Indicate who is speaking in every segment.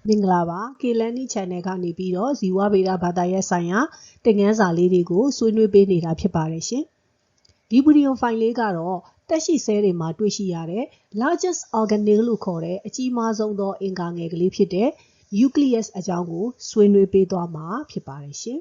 Speaker 1: မင်္ဂလာပါကေလန်နီ channel ကနေပြီးတော့ဇီဝဗေဒဘာသာရပ်ဆိုင်ရာသင်ခန်းစာလေးတွေကိုဆွေးနွေးပေးနေတာဖြစ်ပါတယ်ရှင်ဒီဗီဒီယိုဖိုင်လေးကတော့တက်ရှိဆဲတွေမှာတွေ့ရှိရတဲ့ largest organelle လို့ခေါ်တဲ့အကြီးမားဆုံးသောအင်္ဂါငယ်ကလေးဖြစ်တဲ့ nucleus အကြောင်းကိုဆွေးနွေးပေးသွားမှာဖြစ်ပါတယ်ရှင်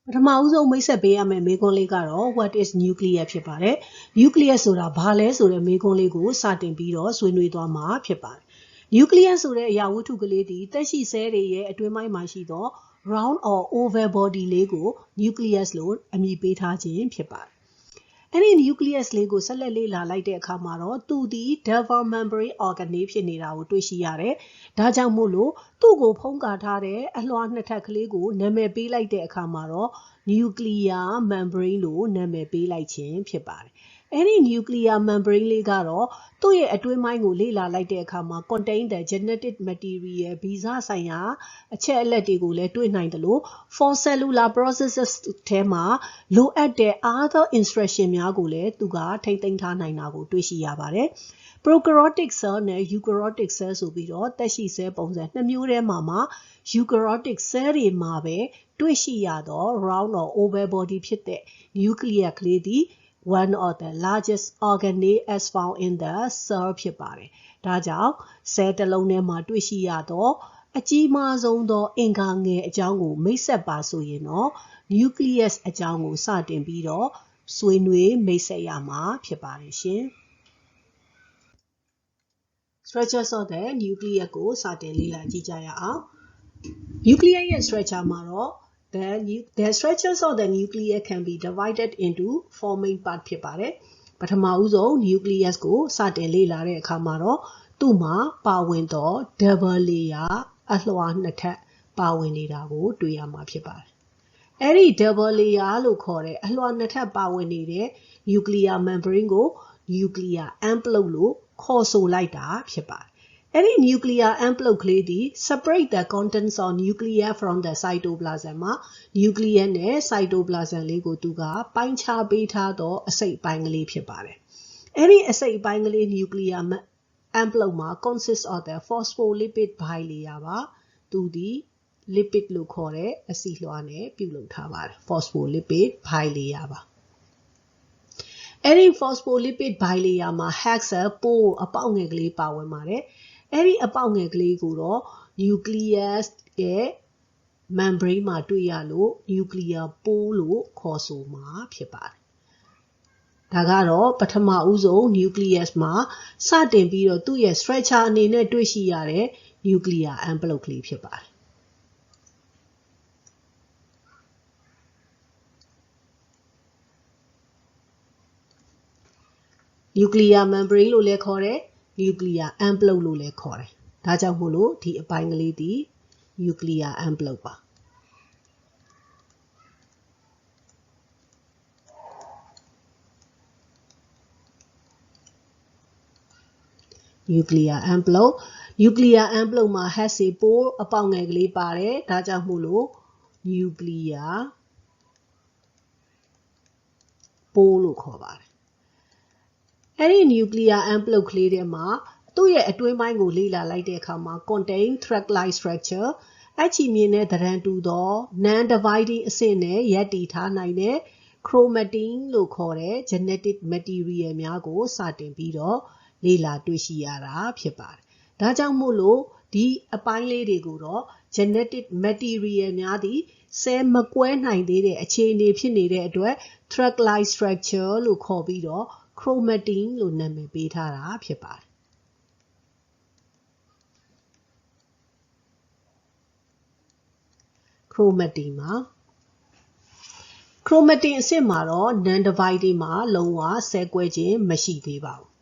Speaker 1: ပထမဦးဆုံးမိတ်ဆက်ပေးရမယ့်မေးခွန်းလေးကတော့ what is nucleus ဖြစ်ပါတယ်။ nucleus ဆိုတာဘာလဲဆိုတဲ့မေးခွန်းလေးကိုစတင်ပြီးတော့ဆွေးနွေးသွားမှာဖြစ်ပါတယ်။ nucleus ဆိုတဲ့အရာဝတ္ထုကလေးဒီတက်ရှိဆဲတွေရဲ့အတွင်းပိုင်းမှာရှိသော round or oval body လေးကို nucleus လို့အမည်ပေးထားခြင်းဖြစ်ပါတယ်။အဲ့ဒီ nucleus လေးကိုဆက်လက်လေ့လာလိုက်တဲ့အခါမှာတော့သူဒီ double membrane organelle ဖြစ်နေတာကိုတွေ့ရှိရတယ်။ဒါကြောင့်မို့လို့သူ့ကိုဖုံးကာထားတဲ့အလွှာနှစ်ထပ်ကလေးကိုနာမည်ပေးလိုက်တဲ့အခါမှာတော့ nuclear membrane လို့နာမည်ပေးလိုက်ခြင်းဖြစ်ပါတယ်။အဲ့ဒီ nuclear membrane လေးကတော့သူ့ရဲ့အတွင်းပိုင်းကိုလေ့လာလိုက်တဲ့အခါမှာ contain the genetic material ဗီဇဆိုင်ရာအချက်အလက်တွေကိုလည်းတွေ့နိုင်တယ်လို့ for cellular processes ထဲမှာလိုအပ်တဲ့ other instruction များကိုလည်းသူကထိမ့်သိမ်းထားနိုင်တာကိုတွေ့ရှိရပါတယ်။ prokaryotic cell နဲ့ eukaryotic cell ဆိုပြီးတော့သက်ရှိ cell ပုံစံနှစ်မျိုးထဲမှာeukaryotic cell တွေမှာပဲတွေ့ရှိရသော round or oval body ဖြစ်တဲ့ nucleus ကလေးဒီ one of the largest organelle as found in the cell ဖြစ်ပါတယ်။ဒါကြောင့် cell တစ်လုံးထဲမှာတွေ့ရှိရသောအကြီးမားဆုံးသောအင်္ဂါငယ်အကြောင်းကိုမိတ်ဆက်ပါဆိုရင်တော့ nucleus အကြောင်းကိုစတင်ပြီးတော့ဆွေးနွေးမိတ်ဆက်ရမှာဖြစ်ပါတယ်ရှင်။ structures of the nucleus ကိုစတင်လေ့လာကြည့်ကြရအောင်။ nucleus ရဲ့ structure မှာတော့the structures of the nucleus can be divided into four main part ဖြစ်ပါတယ်။ပထမဦးဆုံး nucleus ကိုစတင်လေ့လာတဲ့အခါမှာတော့သူ့မှာပါဝင်သော double layer အလွှာနှစ်ထပ်ပါဝင်နေတာကိုတွေ့ရမှာဖြစ်ပါတယ်။အဲ့ဒီ double layer လို့ခေါ်တဲ့အလွှာနှစ်ထပ်ပါဝင်နေတဲ့ nuclear membrane ကို nuclear envelope လို့ခေါ်ဆိုလိုက်တာဖြစ်ပါတယ်။အဲ့ဒီ nuclear envelope ကလေးဒီ separate the contents of nucleus from the cytoplasm မှာ nucleus နဲ့ cytoplasm လေးကိုသူကပိုင်းခြားပေးထားသောအစိတ်အပိုင်းကလေးဖြစ်ပါတယ်။အဲ့ဒီအစိတ်အပိုင်းကလေး nuclear envelope မှာ consist of the phospholipid bilayer ပါ။သူဒီ lipid လို့ခေါ်တဲ့အဆီလွှာနဲ့ပြုလုပ်ထားပါတယ်။ phospholipid bilayer ပါ။အဲ့ဒီ phospholipid bilayer မှာ hexal pore အပေါက်ငယ်ကလေးပါဝင်ပါတယ်။အဲ့ဒီအပေါက်ငယ်ကလေးကိုတော့ nucleus ရဲ့ membrane မှာတွေ့ရလို့ nuclear pore လို့ခေါ်ဆိုမှာဖြစ်ပါတယ်။ဒါကတော့ပထမဦးဆုံး nucleus မှာစတင်ပြီးတော့သူ့ရဲ့ structure အနေနဲ့တွေ့ရှိရတဲ့ nuclear envelope ကလေးဖြစ်ပါတယ်။ nuclear membrane လို့လည်းခေါ်တယ် nuclear envelope လို့လည်းခေါ်တယ်။ဒါကြောင့်မို့လို့ဒီအပိုင်းကလေးဒီ nuclear envelope ပါ။ nuclear envelope မှာ hexal pore အပေါက်ငယ်ကလေးပါတယ်။ဒါကြောင့်မို့လို့ nuclear pore လို့ခေါ်ပါတယ်။အဲ့ဒီ nuclear envelope ကလေးထဲမှာသူ့ရဲ့အတွင်းပိုင်းကိုလေ့လာလိုက်တဲ့အခါမှာ contain thread-like structure အချီမြင်တဲ့သဏ္ဍာန်တူသော non-dividing အဆင့်နဲ့ရပ်တည်ထားနိုင်တဲ့ chromatin လို့ခေါ်တဲ့ genetic material များကိုစတင်ပြီးတော့လေ့လာတွေ့ရှိရတာဖြစ်ပါတယ်။ဒါကြောင့်မို့လို့ဒီအပိုင်းလေးတွေကိုတော့ genetic material များသည် cell မကွဲနိုင်သေးတဲ့အခြေအနေဖြစ်နေတဲ့အတွက် thread-like structure လို့ခေါ်ပြီးတော့ chromatin လို့နာမည်ပေးထားတာဖြစ်ပါတယ်။ chromatin အဆင့်မှာတော့ non-dividing မှာလုံးဝဆဲကွဲခြင်းမရှိသေးပါဘူး။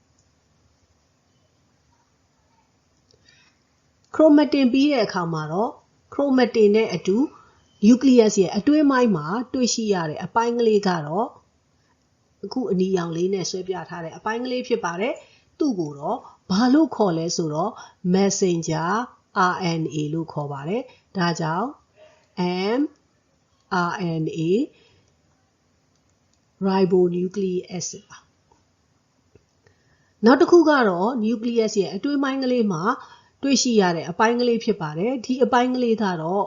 Speaker 1: chromatin ပြီးတဲ့အခါမှာတော့ chromatin နဲ့အတူ nucleus ရဲ့အတွင်းပိုင်းမှာတွေ့ရှိရတဲ့အပိုင်းကလေးကတော့အခုအနီရောင်လေးနဲ့ဆွဲပြထားတဲ့အပိုင်းကလေးဖြစ်ပါတယ်။သူ့ကိုတော့ဘာလို့ခေါ်လဲဆိုတော့ messenger RNA လို့ခေါ်ပါတယ်။ဒါကြောင့် mRNA ribonucleic acid ပါ နောက်တစ်ခုကတော့ nucleus ရဲ့အတွင်းပိုင်းကလေးမှာတွေ့ရှိရတဲ့အပိုင်းကလေးဖြစ်ပါတယ်ဒီအပိုင်းကလေးကတော့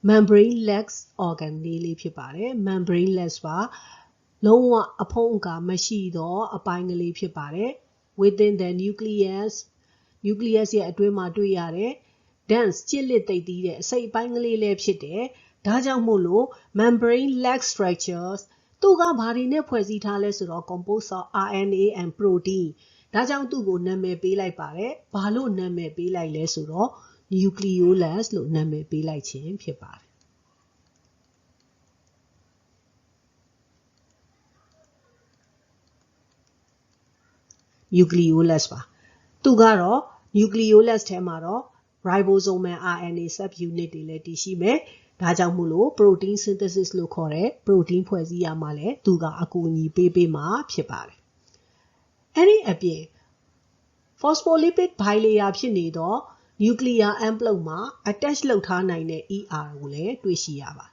Speaker 1: membraneless organelle လေးဖြစ်ပါတယ် membraneless ပါလုံးဝအဖုံးအကာမရှိသောအပိုင်းကလေးဖြစ်ပါတယ် within the nucleus ရဲ့အတွင်းမှာတွေ့ရတဲ့ dense ကျစ်လစ်သိပ်သည်းတဲ့အစိတ်အပိုင်းကလေးလည်းဖြစ်တယ်ဒါကြောင့်မို့လို့ membraneless structures သူကဘာတွေနဲ့ဖွဲ့စည်းထားလဲဆိုတော့ composed of RNA and protein ဒါကြောင့်သူ့ကိုနာမည်ပေးလိုက်ပါတယ်ဘာလို့နာမည်ပေးလိုက်လဲဆိုတော့ nucleolus လို့နာမည်ပေးလိုက်ခြင်းဖြစ်ပါတယ်nucleolus ပါသူကတော့ nucleolus ထဲမှာတော့ ribosomal RNA subunit တွေလည်းတည်ရှိမယ်ဒါကြောင့်မို့လို့ protein synthesis လို့ခေါ်တဲ့ protein ဖွဲ့စည်းရမှာလဲသူကအကူအညီပေးမှာဖြစ်ပါတယ်အဲ့ဒီအပြင် phospholipid bilayer ဖြစ်နေသော nuclear envelope မှာ attach လုပ်ထားနိုင်တဲ့ ER ကိုလည်းတွေ့ရှိရပါတယ်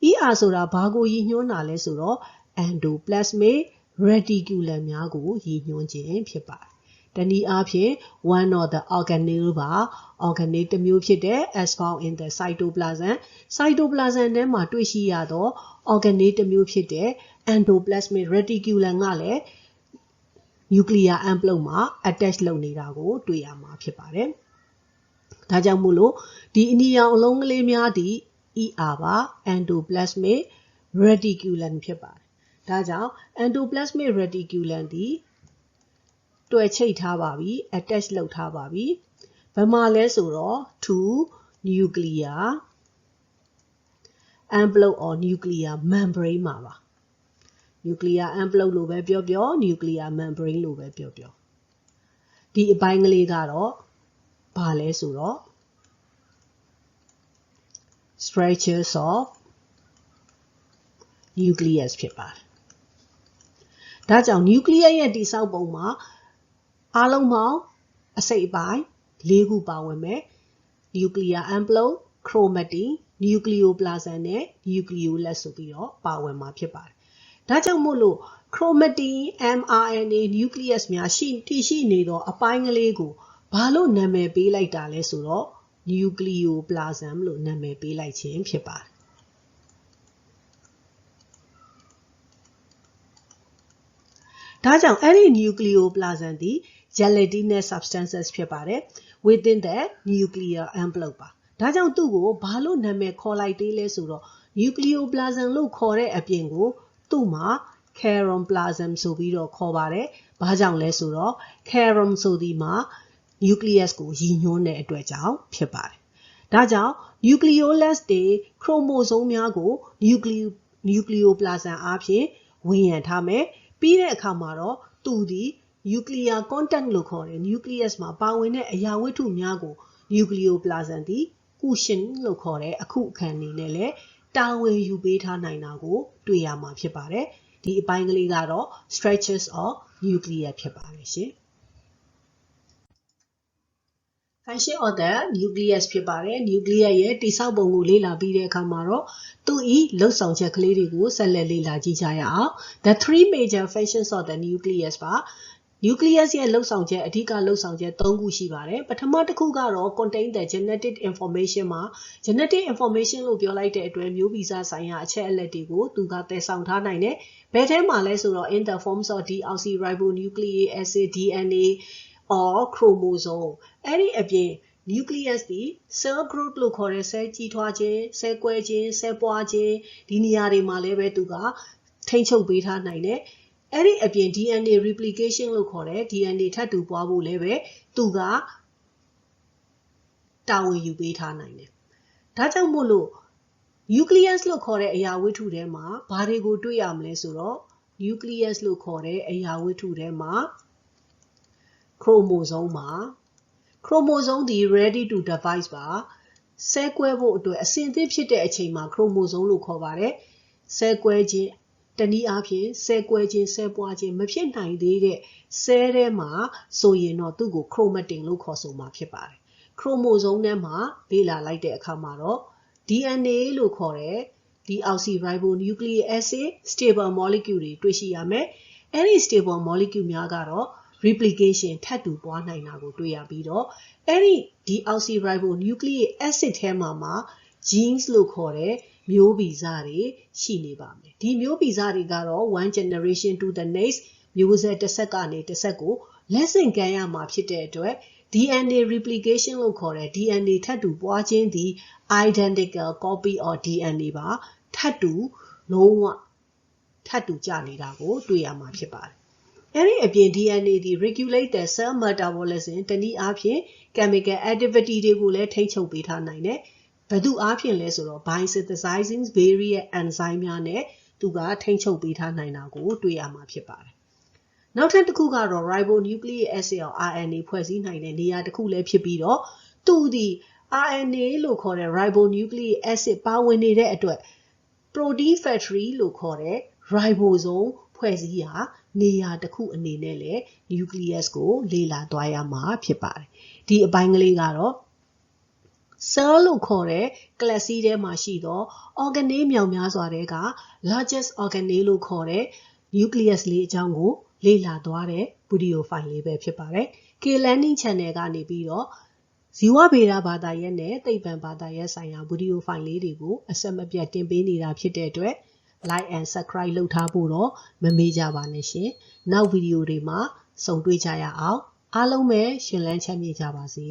Speaker 1: ER ဆိုတာဘာကိုရည်ညွှန်းတာလဲဆိုတော့ endoplasmic reticulum များကိုရည်ညွှန်းခြင်းဖြစ်ပါတယ်တနည်းအားဖြင့် one of the organelle ပါ organelle တစ်မျိုးဖြစ်တဲ့ as found in the cytoplasm ထဲမှာတွေ့ရှိရသော organelle တစ်မျိုးဖြစ်တဲ့ endoplasmic reticulum ကလည်း nuclear envelope မှာ attach လုပ်နေတာကိုတွေ့ရမှာဖြစ်ပါတယ်ဒါကြောင့်မို့လို့ဒီအနီရောင်အလုံးကလေးများသည့် ER ပါ endoplasmic reticulum ဖြစ်ပါတယ်ဒါကြောင့် endoplasmic reticulum သည်တွယ်ချိတ်ထားပါပြီ attach လုပ်ထားပါပြီဘယ်မှာလဲဆိုတော့ to nuclear envelope or nuclear membrane မှာပါ nuclear envelope လို့ပဲပြောပြော nuclear membrane လို့ပဲပြောပြောဒီအပိုင်းကလေးကတော့ဘာလဲဆိုတော့ structures of nucleus ဖြစ်ပါတယ်ဒါကြောင့် nucleus ရဲ့တည်ဆောက်ပုံမှာအားလုံးပေါင်းအစိတ်အပိုင်း၄ခုပါဝင်မယ် nuclear envelope chromatin nucleoplasm နဲ့ nucleolus ဆိုပြီးတော့ပါဝင်မှာဖြစ်ပါတယ်ဒါကြောင့်မို့လို့ chromatin mRNA nucleus များတည်ရှိနေသောအပိုင်းကလေးကိုဘာလို့နာမည်ပေးလိုက်တာလဲဆိုတော့ nucleoplasm လို့နာမည်ပေးလိုက်ခြင်းဖြစ်ပါတယ်ဒါကြောင့်အဲ့ဒီ nucleoplasm သည် gelatinous substances ဖြစ်ပါတယ် within the nuclear envelope ပါဒါကြောင့်သူ့ကိုဘာလို့နာမည်ခေါ်လိုက်သေးလဲဆိုတော့ nucleoplasm လို့ခေါ်တဲ့အပြင်ကိုသူ့မှာ chiroplasm ဆိုပြီးတော့ခေါ်ပါတယ်ဘာကြောင့်လဲဆိုတော့ chiron ဆိုဒီမှာ nucleus ကိုရည်ညွှန်းတဲ့အတွက်ကြောင့်ဖြစ်ပါတယ်ဒါကြောင့် nucleolus တွေ chromosome များကို nucleoplasm အားဖြင့်ဝင်ရန်ထားမယ်ပြီးတဲ့အခါမှာတော့သူဒီ nuclear content လို့ခေါ်တဲ့ nucleus မှာပါဝင်တဲ့အရာဝတ္ထုများကို nucleoplasm သည် cushion လို့ခေါ်တဲ့အခုအခန်းအနေနဲ့လည်းတာဝန်ယူပေးထားနိုင်တာကိုတွေ့ရမှာဖြစ်ပါတယ်ဒီအပိုင်းကလေးကတော့ structures of nucleus ဖြစ်ပါတယ်ရှင် function of the nucleus ဖြစ်ပါတယ် nucleus ရဲ့တည်ဆောက်ပုံကိုလေ့လာပြီးတဲ့အခါမှာတော့သူ့ဤလှုပ်ဆောင်ချက်ကလေးတွေကိုဆက်လက်လေ့လာကြည့်ကြရအောင် the three major functions of the nucleus ပါ nucleus ရဲ့လှုပ်ဆောင်ချက်အဓိကလှုပ်ဆောင်ချက်၃ခုရှိပါတယ်ပထမတစ်ခုကတော့ contain the genetic information မှာ genetic information လို့ပြောလိုက်တဲ့အတွက်မျိုးဗီဇဆိုင်ရာအချက်အလက်တွေကိုသူကသယ်ဆောင်ထားနိုင်တယ်ဘယ်ထဲမှာလဲဆိုတော့ in the forms of deoxyribonucleic acid DNA or chromosome အဲ့ဒီအပြင် nucleus ဒီ cell growth လို့ခေါ်တဲ့ cell ကြီးထွားခြင်း cell ကွဲခြင်း cell ပွားခြင်းဒီနေရာတွေမှာလည်းပဲသူကထိန်းချုပ်ပေးထားနိုင်တယ်အဲ့ဒီအပြင် DNA replication လို့ခေါ်တဲ့ DNA ထပ်တူပွားဖို့လည်းပဲသူကတာဝန်ယူပေးထားနိုင်တယ်ဒါကြောင့်မို့လို့ nucleus လို့ခေါ်တဲ့အရာဝတ္ထုထဲမှာဘာတွေကိုတွေ့ရမလဲဆိုတော့ nucleus လို့ခေါ်တဲ့အရာဝတ္ထုထဲမှာ chromosome ပါ chromosome ဒီ ready to divide ပါဆဲကွဲဖို့အတွက်အဆင်သင့်ဖြစ်တဲ့အချိန်မှာ chromosome လို့ခေါ်ပါတယ်ဆဲကွဲခြင်းတနည်းအားဖြင့်ဆဲကွဲခြင်းဆဲပွားခြင်းမဖြစ်နိုင်သေးတဲ့ဆဲထဲမှာဆိုရင်တော့သူ့ကို chromatin လို့ခေါ်ဆိုမှာဖြစ်ပါတယ် chromosome ထဲမှာလေ့လာလိုက်တဲ့အခါမှာတော့ DNA လို့ခေါ်တဲ့ deoxyribonucleic acid stable molecule တွေတွေ့ရှိရမယ်အဲ့ဒီ stable molecule များကတော့ replication ထပ်တူပွားနိုင်တာကိုတွေ့ရပြီးတော့အဲ့ဒီ deoxyribonucleic acid ထဲမှာ genes လို့ခေါ်တဲ့မျိုးဗီဇတွေရှိနေပါမယ်ဒီမျိုးဗီဇတွေကတော့ one generation to the next မျိုးဆက်တစ်ဆက်ကနေတစ်ဆက်ကိုလက်ဆင့်ကမ်းရမှာဖြစ်တဲ့အတွက် DNA replication လို့ခေါ်တဲ့ DNA ထပ်တူပွားခြင်းသည် identical copy of DNA ပါထပ်တူလုံးဝထပ်တူကြနေတာကိုတွေ့ရမှာဖြစ်ပါတယ်အဲ့ဒီအပြင် DNA သည် regulate the cell metabolism တနည်းအားဖြင့် chemical activity တွေကိုလည်းထိန်းချုပ်ပေးထားနိုင်တယ်ဘယ်သူအားဖြင့်လဲဆိုတော့ by synthesizing various enzyme များနဲ့သူကထိန်းချုပ်ပေးထားနိုင်တာကိုတွေ့ရမှာဖြစ်ပါတယ်နောက်ထပ်တစ်ခုကတော့ ribonucleic acid or RNA ဖွဲ့စည်းနိုင်တဲ့နေရာတစ်ခုလည်းဖြစ်ပြီးတော့သူဒီ RNA လို့ခေါ်တဲ့ ribonucleic acid ပါဝင်နေတဲ့အတွက် protein factory လို့ခေါ်တဲ့ ribosome ဖွဲ့စည်းရာနေရာတစ်ခုအနေနဲ့လည်း nucleus ကိုလေ့လာသွားရမှာဖြစ်ပါတယ်ဒီအပိုင်းကလေးကတော့ cell လို့ခေါ်တဲ့ class ထဲမှာရှိသော organelle မြောက်များစွာတွေက largest organelle လို့ခေါ်တဲ့ nucleus လေးအကြောင်းကိုလေ့လာသွားတဲ့ video file လေးပဲဖြစ်ပါတယ် K-Learning Channel ကနေပြီးတော့ဇီဝဗေဒဘာသာရပ်နဲ့သိပ္ပံဘာသာရပ်ဆိုင်ရာ video file လေးတွေကိုအဆက်မပြတ်တင်ပေးနေတာဖြစ်တဲ့အတွက် like and subscribe လုပ်ထားဖို့တော့မမေ့ကြပါနဲ့ရှင်နောက် video တွေမှာဆုံတွေ့ကြရအောင်အားလုံးပဲရှင်လန်းချမ်းမြေ့ကြပါစေ